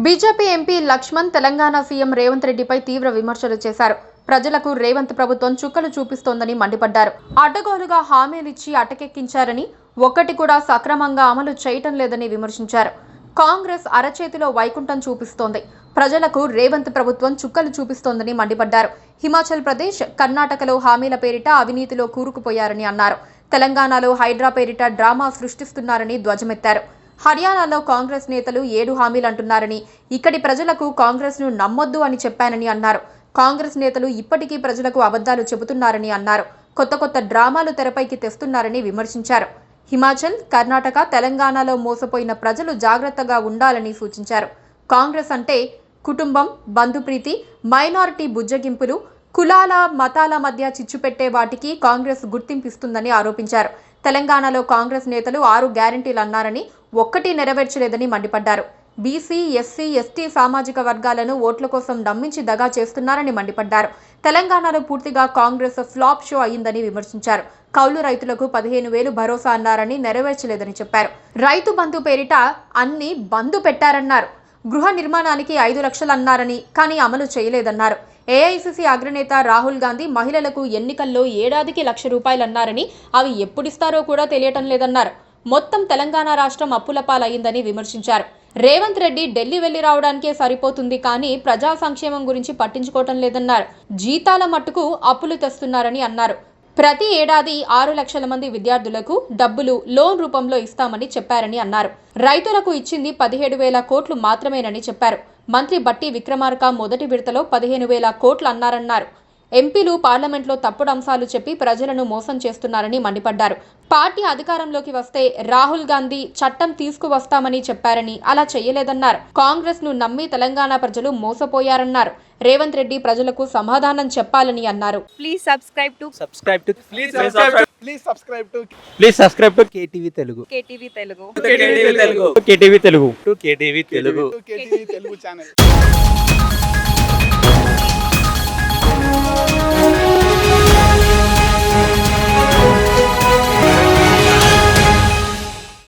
BJP MP Lakshman Telangana CM Revanth రెడ్డిపై తీవ్ర విమర్శలు చేశారు. ప్రజలకు రేవంత్ ప్రభుత్వం చుక్కలు చూపిస్తోందని మండిపడ్డారు. అడ్డగోలుగా హామీలిచ్చి అటకెక్కించారని, ఒక్కటి కూడా సక్రమంగా అమలు చేయటం లేదని విమర్శించారు. కాంగ్రెస్ అరచేతిలో వైకుంఠం చూపిస్తోంది. ప్రజలకు రేవంత్ ప్రభుత్వం చుక్కలు చూపిస్తోందని మండిపడ్డారు. హిమాచల్ ప్రదేశ్, కర్ణాటకలో హామీల పేరిట అవినీతిలో కూరుకుపోయారని అన్నారు. తెలంగాణలో హైడ్రా పేరిట డ్రామా సృష్టిస్తున్నారని ధ్వజమెత్తారు. హర్యానాలో కాంగ్రెస్ నేతలు 7 హామీలు అంటున్నారని, ఇక్కడి ప్రజలకు కాంగ్రెస్ను నమ్మొద్దు అని చెప్పానని అన్నారు. కాంగ్రెస్ నేతలు ఇప్పటికీ ప్రజలకు అబద్ధాలు చెబుతున్నారని అన్నారు. కొత్త డ్రామాలు తెరపైకి తెస్తున్నారని విమర్శించారు. హిమాచల్, కర్ణాటక, తెలంగాణలో మోసపోయిన ప్రజలు జాగ్రత్తగా ఉండాలని సూచించారు. కాంగ్రెస్ అంటే కుటుంబం, బంధుప్రీతి, మైనారిటీ బుజ్జగింపులు, కులాల మతాల మధ్య చిచ్చుపెట్టే వాటికి కాంగ్రెస్ గుర్తింపిస్తుందని ఆరోపించారు. తెలంగాణలో కాంగ్రెస్ నేతలు 6 గ్యారంటీలు అన్నారని, ఒక్కటి నెరవేర్చలేదని మండిపడ్డారు. బీసీ, ఎస్సీ, ఎస్టీ సామాజిక వర్గాలను ఓట్ల కోసం నమ్మించి దగా చేస్తున్నారని మండిపడ్డారు. తెలంగాణలో పూర్తిగా కాంగ్రెస్ ఫ్లాప్ షో అయిందని విమర్శించారు. కౌలు రైతులకు 15,000 భరోసా అన్నారని, నెరవేర్చలేదని చెప్పారు. రైతు బంధు పేరిట అన్ని బంధు పెట్టారన్నారు. గృహ నిర్మాణానికి 5 లక్షలు అన్నారని, కానీ అమలు చేయలేదన్నారు. ఏఐసీసీ అగ్రనేత రాహుల్ గాంధీ మహిళలకు ఎన్నికల్లో ఏడాదికి ₹1,00,000 అన్నారని, అవి ఎప్పుడిస్తారో కూడా తెలియటం లేదన్నారు. మొత్తం తెలంగాణ రాష్ట్రం అప్పుల పాలయ్యిందని విమర్శించారు. రేవంత్ రెడ్డి ఢిల్లీ వెళ్లి రావడానికే సరిపోతుంది, కానీ ప్రజా సంక్షేమం గురించి పట్టించుకోవటం లేదన్నారు. జీతాల మట్టుకు అప్పులు తెస్తున్నారని అన్నారు. ప్రతి ఏడాది 6 లక్షల మంది విద్యార్థులకు డబ్బులు లోన్ రూపంలో ఇస్తామని చెప్పారని అన్నారు. రైతులకు ఇచ్చింది 17,000 కోట్లు మాత్రమేనని చెప్పారు. మంత్రి బట్టి విక్రమార్క మొదటి విడతలో 15,000 కోట్లు అన్నారన్నారు. ఎంపీలు పార్లమెంట్లో తప్పుడు అంశాలు చెప్పి ప్రజలను మోసం చేస్తున్నారని మండిపడ్డారు. పార్టీ అధికారంలోకి వస్తే రాహుల్ గాంధీ చట్టం తీసుకువస్తామని చెప్పారని, అలా చేయలేదన్నారు. కాంగ్రెస్ ను నమ్మి తెలంగాణ ప్రజలు మోసపోయారన్నారు. రేవంత్ రెడ్డి ప్రజలకు సమాధానం చెప్పాలని అన్నారు. Please subscribe to KTV Telugu. KTV Telugu. KTV Telugu. KTV Telugu channel.